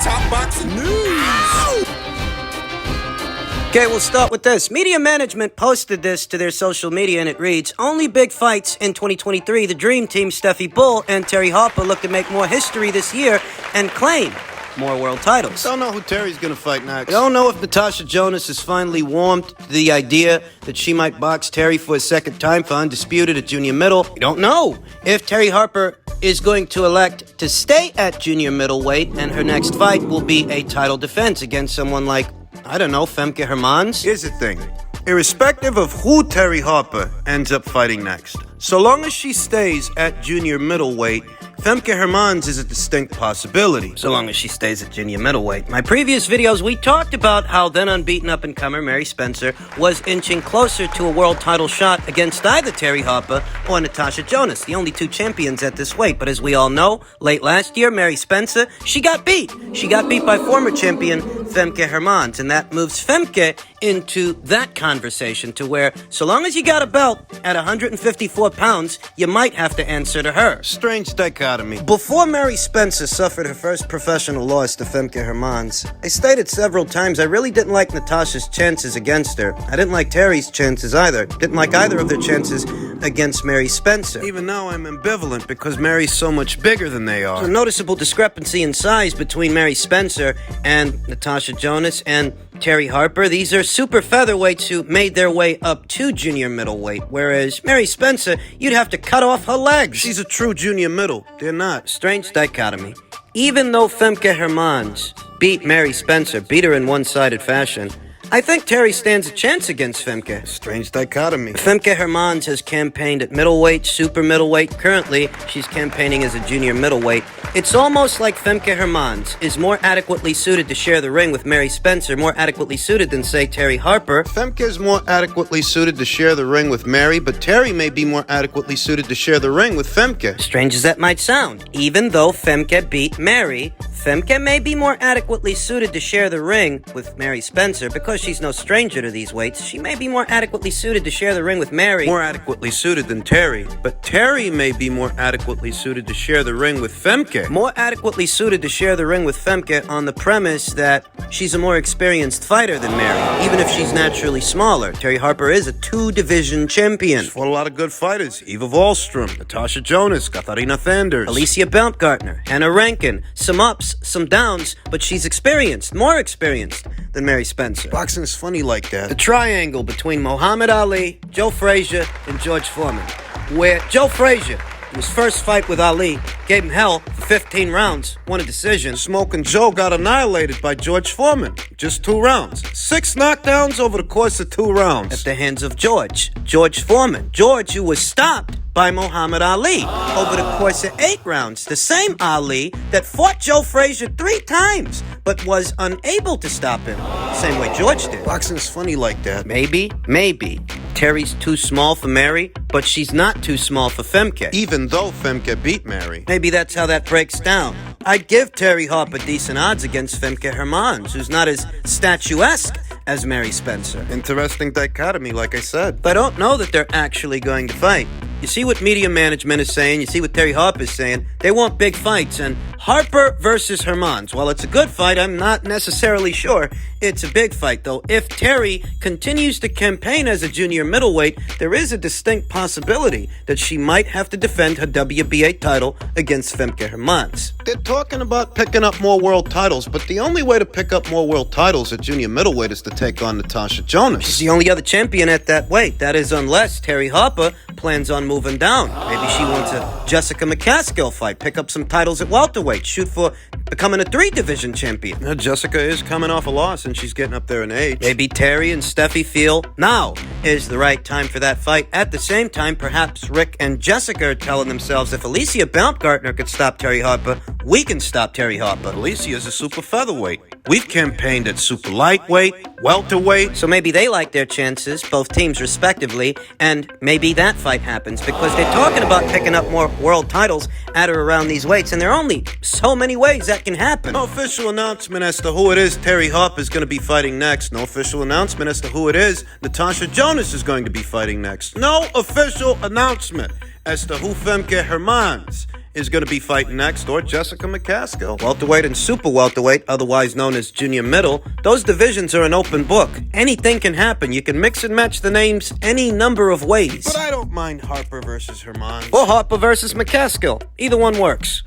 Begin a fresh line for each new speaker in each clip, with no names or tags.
Top boxing news.
Okay, we'll start with this. Media management posted this to their social media, and it reads, "Only big fights in 2023. The Dream Team, Steffi Bull and Terry Harper, look to make more history this year and claim more world titles."
Don't know who Terry's gonna fight next.
I don't know if Natasha Jonas has finally warmed to the idea that she might box Terry for a second time for undisputed at junior middle. We don't know if Terry Harper is going to elect to stay at junior middleweight, and her next fight will be a title defense against someone like, I don't know, Femke Hermans.
Here's the thing. Irrespective of who Terry Harper ends up fighting next, so long as she stays at junior middleweight, Femke Hermans is a distinct possibility.
So long as she stays at junior middleweight. My previous videos, we talked about how then unbeaten up-and-comer Mary Spencer was inching closer to a world title shot against either Terry Harper or Natasha Jonas, the only two champions at this weight. But as we all know, late last year, Mary Spencer, she got beat. She got beat by former champion Femke Hermans, and that moves Femke into that conversation to where, so long as you got a belt at 154 pounds, you might have to answer to her.
Strange dichotomy.
Before Mary Spencer suffered her first professional loss to Femke Hermans, I stated several times I really didn't like Natasha's chances against her. I didn't like Terry's chances either. Didn't like either of their chances against Mary Spencer.
Even now I'm ambivalent because Mary's so much bigger than they are.
There's a noticeable discrepancy in size between Mary Spencer and Natasha Jonas and Terry Harper. These are super featherweights who made their way up to junior middleweight, whereas Mary Spencer, you'd have to cut off her legs.
She's a true junior middle. They're not.
Strange dichotomy. Even though Femke Hermans beat Mary Spencer, beat her in one-sided fashion, I think Terry stands a chance against Femke.
Strange dichotomy.
Femke Hermans has campaigned at middleweight, super middleweight. Currently, she's campaigning as a junior middleweight. It's almost like Femke Hermans is more adequately suited to share the ring with Mary Spencer, more adequately suited than, say, Terry Harper.
Femke is more adequately suited to share the ring with Mary, but Terry may be more adequately suited to share the ring with Femke.
Strange as that might sound, even though Femke beat Mary, Femke may be more adequately suited to share the ring with Mary Spencer. Because she's no stranger to these weights, she may be more adequately suited to share the ring with Mary.
More adequately suited than Terry, but Terry may be more adequately suited to share the ring with Femke.
More adequately suited to share the ring with Femke on the premise that she's a more experienced fighter than Mary, even if she's naturally smaller. Terry Harper is a two-division champion.
She's fought a lot of good fighters. Eva Wallstrom, Natasha Jonas, Katharina Sanders,
Alicia Baumgartner, Hannah Rankin. Some ups, some downs, but she's experienced, more experienced than Mary Spencer.
Boxing is funny like that.
The triangle between Muhammad Ali, Joe Frazier, and George Foreman, where Joe Frazier, in his first fight with Ali, gave him hell for 15 rounds, won a decision.
Smoking Joe got annihilated by George Foreman. Just 2 rounds. 6 knockdowns over the course of 2 rounds.
At the hands of George Foreman. George, who was stopped by Muhammad Ali over the course of 8 rounds. The same Ali that fought Joe Frazier 3 times, but was unable to stop him. Same way George did.
Boxing's funny like that.
Maybe. Terry's too small for Mary, but she's not too small for Femke.
Even though Femke beat Mary.
Maybe that's how that breaks down. I'd give Terry Harper decent odds against Femke Hermans, who's not as statuesque as Mary Spencer.
Interesting dichotomy, like I said.
But I don't know that they're actually going to fight. You see what media management is saying, you see what Terry Harper is saying. They want big fights, and Harper versus Hermans, while it's a good fight, I'm not necessarily sure it's a big fight, though. If Terry continues to campaign as a junior middleweight, there is a distinct possibility that she might have to defend her WBA title against Femke Hermans.
They're talking about picking up more world titles, but the only way to pick up more world titles at junior middleweight is to take on Natasha Jonas.
She's the only other champion at that weight. That is, unless Terry Harper plans on moving down. Maybe she wants a Jessica McCaskill fight, pick up some titles at welterweight, shoot for becoming a 3-division champion.
Now, Jessica is coming off a loss, and she's getting up there in age.
Maybe Terry and Steffi feel now is the right time for that fight. At the same time, perhaps Rick and Jessica are telling themselves, if Alicia Baumgartner could stop Terry Harper, we can stop Terry Harper.
Alicia's a super featherweight. We've campaigned at super lightweight, welterweight.
So maybe they like their chances, both teams respectively, and maybe that fight happens because they're talking about picking up more world titles at or around these weights, and there are only so many ways that can happen.
No official announcement as to who it is Terry Harper is going to be fighting next. No official announcement as to who it is Natasha Jonas is going to be fighting next. No official announcement as to who Femke Hermans is going to be fighting next, or Jessica McCaskill.
Welterweight and super welterweight, otherwise known as junior middle, those divisions are an open book. Anything can happen. You can mix and match the names any number of ways.
But I don't mind Harper versus Herman.
Or Harper versus McCaskill. Either one works.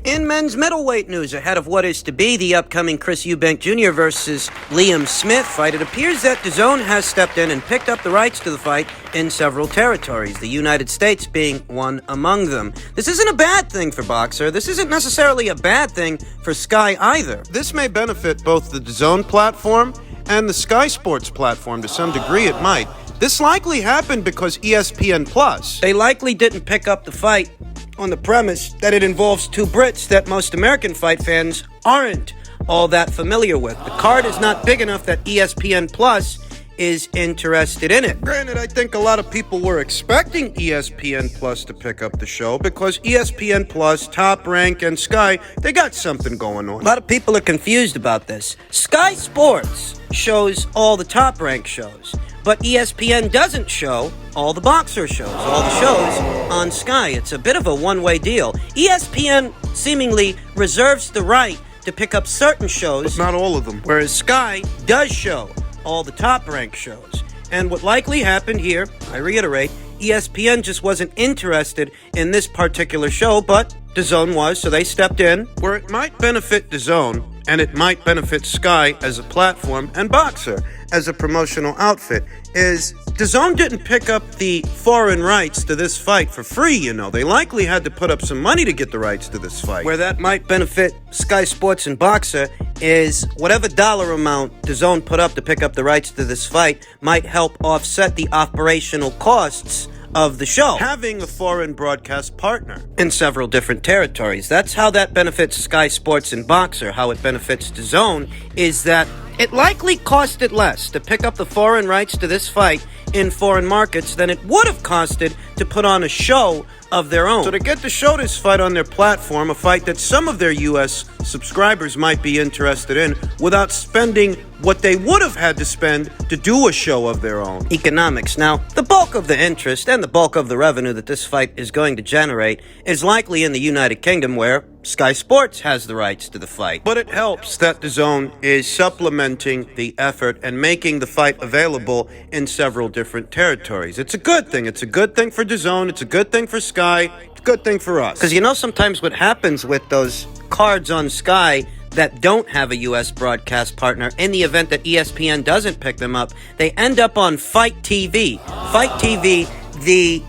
In men's middleweight news, ahead of what is to be the upcoming Chris Eubank Jr. versus Liam Smith fight, it appears that DAZN has stepped in and picked up the rights to the fight in several territories, the United States being one among them. This isn't a bad thing for Boxer. This isn't necessarily a bad thing for Sky either.
This may benefit both the DAZN platform and the Sky Sports platform. To some degree, it might. This likely happened because ESPN Plus.
They likely didn't pick up the fight on the premise that it involves two Brits that most American fight fans aren't all that familiar with. The card is not big enough that ESPN Plus is interested in it.
Granted, I think a lot of people were expecting ESPN Plus to pick up the show because ESPN Plus, Top Rank, and Sky, they got something going on.
A lot of people are confused about this. Sky Sports shows all the Top Rank shows, but ESPN doesn't show all the Boxer shows, all the shows on Sky. It's a bit of a one-way deal. ESPN seemingly reserves the right to pick up certain shows,
but not all of them,
whereas Sky does show all the top-ranked shows. And what likely happened here, I reiterate, ESPN just wasn't interested in this particular show, but DAZN was, so they stepped in.
Where it might benefit DAZN, and it might benefit Sky as a platform, and Boxer as a promotional outfit, is DAZN didn't pick up the foreign rights to this fight for free, you know. They likely had to put up some money to get the rights to this fight.
Where that might benefit Sky Sports and Boxer is whatever dollar amount DAZN put up to pick up the rights to this fight might help offset the operational costs of the show.
Having a foreign broadcast partner
in several different territories. That's how that benefits Sky Sports and Boxer. How it benefits DAZN is that it likely costed less to pick up the foreign rights to this fight in foreign markets than it would have costed to put on a show of their own.
So to get to show this fight on their platform, a fight that some of their U.S. subscribers might be interested in, without spending what they would have had to spend to do a show of their own.
Economics. Now, the bulk of the interest and the bulk of the revenue that this fight is going to generate is likely in the United Kingdom, where Sky Sports has the rights to the fight.
But it helps that DAZN is supplementing the effort and making the fight available in several different territories. It's a good thing. It's a good thing for DAZN. It's a good thing for Sky. It's a good thing for us.
Because you know sometimes what happens with those cards on Sky that don't have a U.S. broadcast partner, in the event that ESPN doesn't pick them up, they end up on Fight TV. Fight TV, the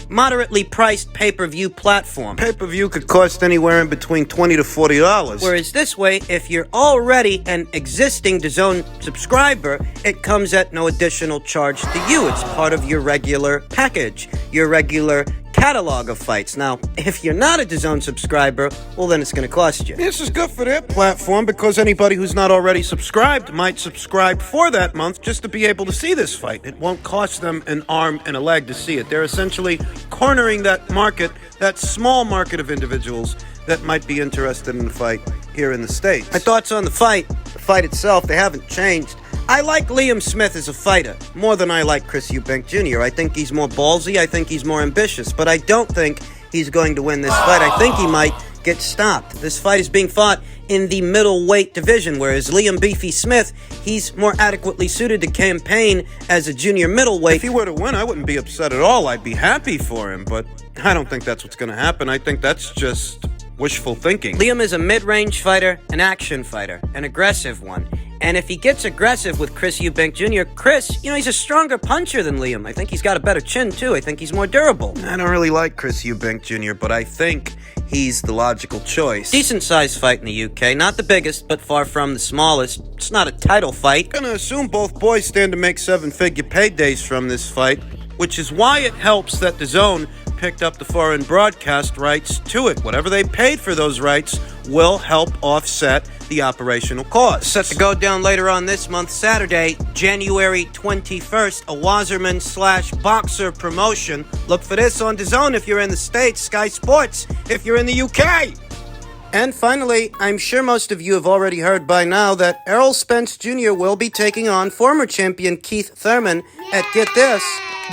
moderately priced pay-per-view platform.
Pay-per-view could cost anywhere in between $20 to $40.
Whereas this way, if you're already an existing DAZN subscriber, it comes at no additional charge to you. It's part of your regular package, your regular catalog of fights. Now, if you're not a DAZN subscriber, well, then it's going to cost you.
This is good for their platform because anybody who's not already subscribed might subscribe for that month just to be able to see this fight. It won't cost them an arm and a leg to see it. They're essentially cornering that market, that small market of individuals that might be interested in the fight here in the States.
My thoughts on the fight itself, they haven't changed. I like Liam Smith as a fighter more than I like Chris Eubank Jr. I think he's more ballsy. I think he's more ambitious. But I don't think he's going to win this fight. I think he might get stopped. This fight is being fought in the middleweight division, whereas Liam Beefy Smith, he's more adequately suited to campaign as a junior middleweight.
If he were to win, I wouldn't be upset at all. I'd be happy for him. But I don't think that's what's going to happen. I think that's just wishful thinking.
Liam is a mid-range fighter, an action fighter, an aggressive one. And if he gets aggressive with Chris Eubank Jr., Chris, he's a stronger puncher than Liam. I think he's got a better chin, too. I think he's more durable.
I don't really like Chris Eubank Jr., but I think he's the logical choice.
Decent-sized fight in the UK. Not the biggest, but far from the smallest. It's not a title fight.
I'm gonna assume both boys stand to make seven-figure paydays from this fight, which is why it helps that DAZN picked up the foreign broadcast rights to it. Whatever they paid for those rights will help offset the operational costs.
Set to go down later on this month, Saturday, January 21st, a Wazerman/Boxer promotion. Look for this on DAZN if you're in the States, Sky Sports if you're in the UK. And finally, I'm sure most of you have already heard by now that Errol Spence Jr. will be taking on former champion Keith Thurman at, get this,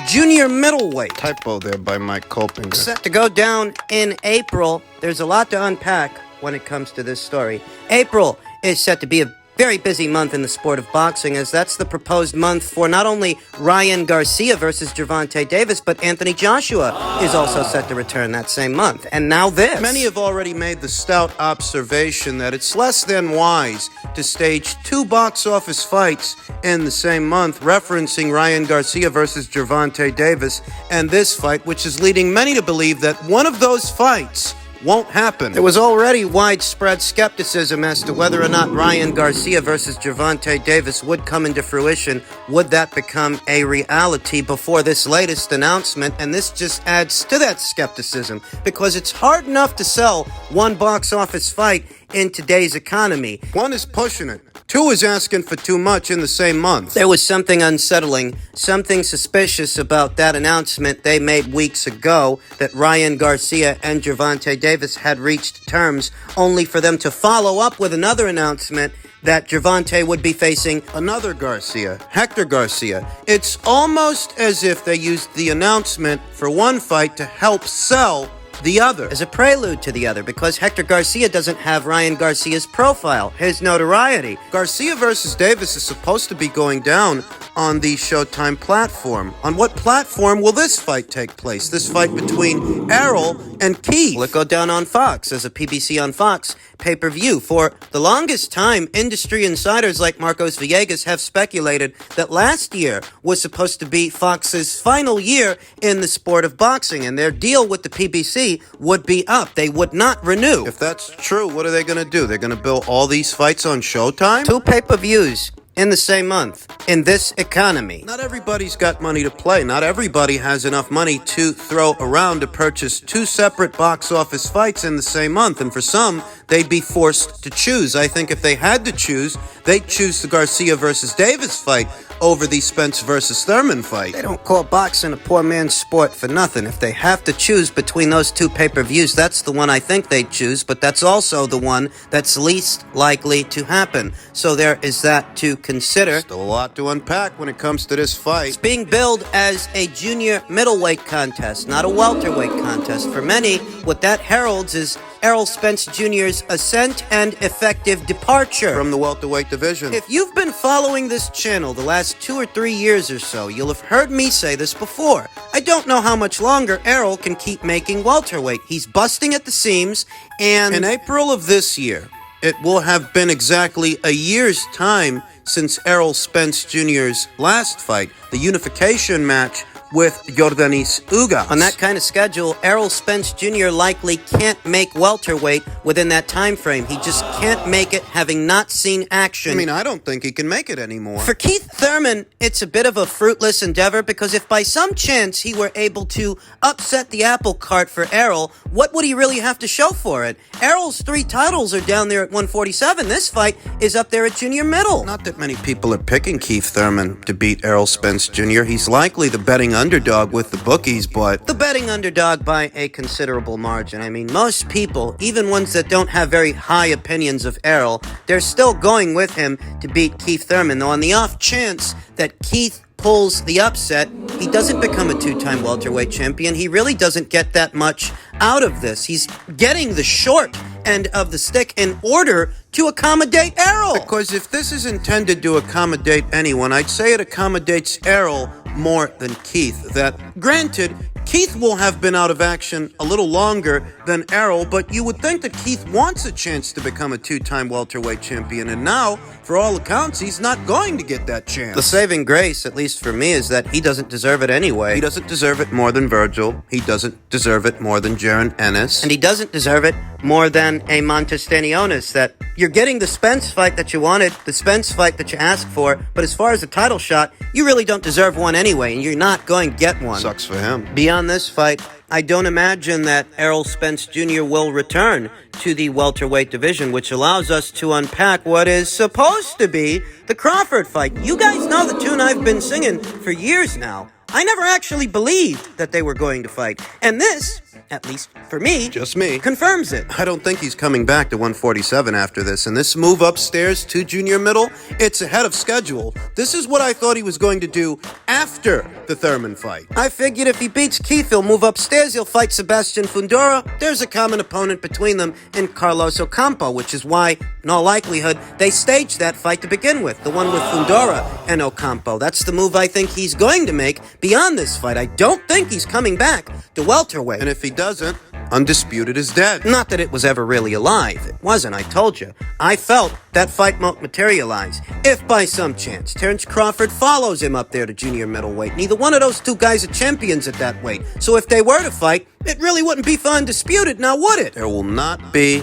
junior middleweight.
Typo there by Mike Colpinger.
Set to go down in April. There's a lot to unpack when it comes to this story. April is set to be a very busy month in the sport of boxing, as that's the proposed month for not only Ryan Garcia versus Gervonta Davis, but Anthony Joshua is also set to return that same month. And now this.
Many have already made the stout observation that it's less than wise to stage two box office fights in the same month, referencing Ryan Garcia versus Gervonta Davis and this fight, which is leading many to believe that one of those fights won't happen.
There was already widespread skepticism as to whether or not Ryan Garcia versus Gervonta Davis would come into fruition. Would that become a reality before this latest announcement? And this just adds to that skepticism, because it's hard enough to sell one box office fight in today's economy.
One is pushing it. Two is asking for too much in the same month.
There was something unsettling, something suspicious about that announcement they made weeks ago that Ryan Garcia and Gervonta Davis had reached terms, only for them to follow up with another announcement that Gervonta would be facing
another Garcia, Hector Garcia. It's almost as if they used the announcement for one fight to help sell the other,
as a prelude to the other, because Hector Garcia doesn't have Ryan Garcia's profile, his notoriety.
Garcia versus Davis is supposed to be going down on the Showtime platform. On what platform will this fight take place? This fight between Errol and Keith.
Will it go down on Fox as a PBC on Fox pay-per-view? For the longest time, industry insiders like Marcos Villegas have speculated that last year was supposed to be Fox's final year in the sport of boxing, and their deal with the PBC would be up. They would not renew.
If that's true, what are they going to do? They're going to bill all these fights on Showtime?
2 pay-per-views in the same month in this economy.
Not everybody's got money to play. Not everybody has enough money to throw around to purchase 2 separate box office fights in the same month. And for some, they'd be forced to choose. I think if they had to choose, they'd choose the Garcia versus Davis fight over the Spence versus Thurman fight.
They don't call boxing a poor man's sport for nothing. If they have to choose between those 2 pay-per-views, that's the one I think they'd choose, but that's also the one that's least likely to happen. So there is that to consider.
Still a lot to unpack when it comes to this fight.
It's being billed as a junior middleweight contest, not a welterweight contest. For many, what that heralds is Errol Spence Jr.'s ascent and effective departure
from the welterweight division.
If you've been following this channel the last 2 or 3 years or so, you'll have heard me say this before. I don't know how much longer Errol can keep making welterweight. He's busting at the seams, and
in April of this year, it will have been exactly a year's time since Errol Spence Jr.'s last fight, the unification match with Yordanis Ugas.
On that kind of schedule, Errol Spence Jr. likely can't make welterweight within that time frame. He just can't make it, having not seen action.
I mean, I don't think he can make it anymore.
For Keith Thurman, it's a bit of a fruitless endeavor, because if by some chance he were able to upset the apple cart for Errol, what would he really have to show for it? Errol's 3 titles are down there at 147. This fight is up there at junior middle.
Not that many people are picking Keith Thurman to beat Errol Spence Jr. He's likely the betting underdog with the bookies, but
the betting underdog by a considerable margin. I mean, most people, even ones that don't have very high opinions of Errol, they're still going with him to beat Keith Thurman. Though on the off chance that Keith pulls the upset, he doesn't become a 2-time welterweight champion. He really doesn't get that much out of this. He's getting the short end of the stick in order to accommodate Errol.
Because if this is intended to accommodate anyone, I'd say it accommodates Errol more than Keith. That, granted, Keith will have been out of action a little longer than Errol, but you would think that Keith wants a chance to become a 2-time welterweight champion, and now, for all accounts, he's not going to get that chance.
The saving grace, at least for me, is that he doesn't deserve it anyway.
He doesn't deserve it more than Virgil. He doesn't deserve it more than Jaron Ennis.
And he doesn't deserve it more than a Montestanionis. That you're getting the Spence fight that you wanted, the Spence fight that you asked for, but as far as a title shot, you really don't deserve one anyway, and you're not going to get one.
Sucks for him.
Beyond this fight, I don't imagine that Errol Spence Jr. will return to the welterweight division, which allows us to unpack what is supposed to be the Crawford fight. You guys know the tune I've been singing for years now. I never actually believed that they were going to fight. And this at least for me,
Just me.
confirms it.
I don't think he's coming back to 147 after this, and this move upstairs to junior middle, it's ahead of schedule. This is what I thought he was going to do after the Thurman fight.
I figured if he beats Keith, he'll move upstairs, he'll fight Sebastian Fundora. There's a common opponent between them in Carlos Ocampo, which is why, in all likelihood, they staged that fight to begin with, the one with Fundora and Ocampo. That's the move I think he's going to make beyond this fight. I don't think he's coming back to welterweight.
And if he doesn't, Undisputed is dead.
Not that it was ever really alive. It wasn't, I told you. I felt that fight won't materialize. If by some chance Terence Crawford follows him up there to junior middleweight, neither one of those two guys are champions at that weight. So if they were to fight, it really wouldn't be for Undisputed, now would it?
There will not be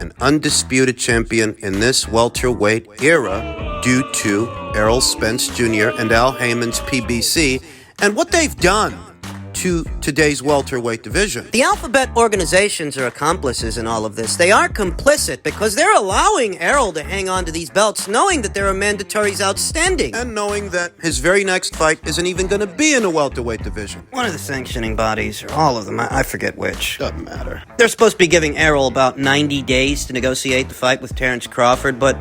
an undisputed champion in this welterweight era due to Errol Spence Jr. and Al Heyman's PBC and what they've done to today's welterweight division.
The alphabet organizations are accomplices in all of this. They are complicit because they're allowing Errol to hang on to these belts knowing that there are mandatories outstanding.
And knowing that his very next fight isn't even going to be in a welterweight division.
One of the sanctioning bodies, or all of them, I forget which.
Doesn't matter.
They're supposed to be giving Errol about 90 days to negotiate the fight with Terence Crawford, but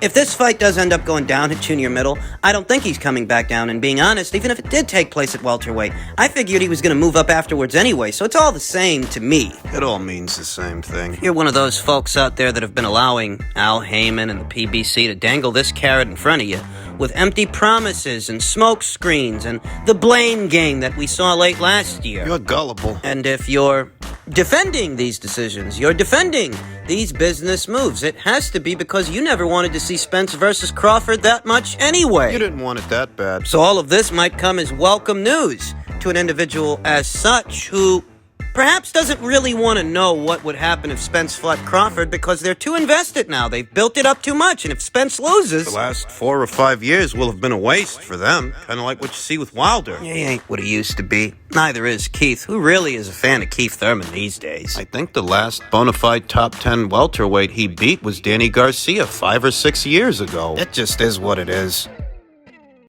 if this fight does end up going down at junior middle, I don't think he's coming back down. And being honest, even if it did take place at welterweight, I figured he was going to move up afterwards anyway, so it's all the same to me.
It all means the same thing.
You're one of those folks out there that have been allowing Al Heyman and the PBC to dangle this carrot in front of you with empty promises and smoke screens and the blame game that we saw late last year.
You're gullible.
And if you're defending these decisions, you're defending these business moves, it has to be because you never wanted to see Spence versus Crawford that much anyway.
You didn't want it that bad.
So all of this might come as welcome news to an individual as such who perhaps doesn't really want to know what would happen if Spence fought Crawford because they're too invested now. They've built it up too much, and if Spence loses...
The last 4 or 5 years will have been a waste for them. Kind of like what you see with Wilder.
He ain't what he used to be. Neither is Keith. Who really is a fan of Keith Thurman these days?
I think the last bona fide top 10 welterweight he beat was Danny Garcia 5 or 6 years ago.
It just is what it is.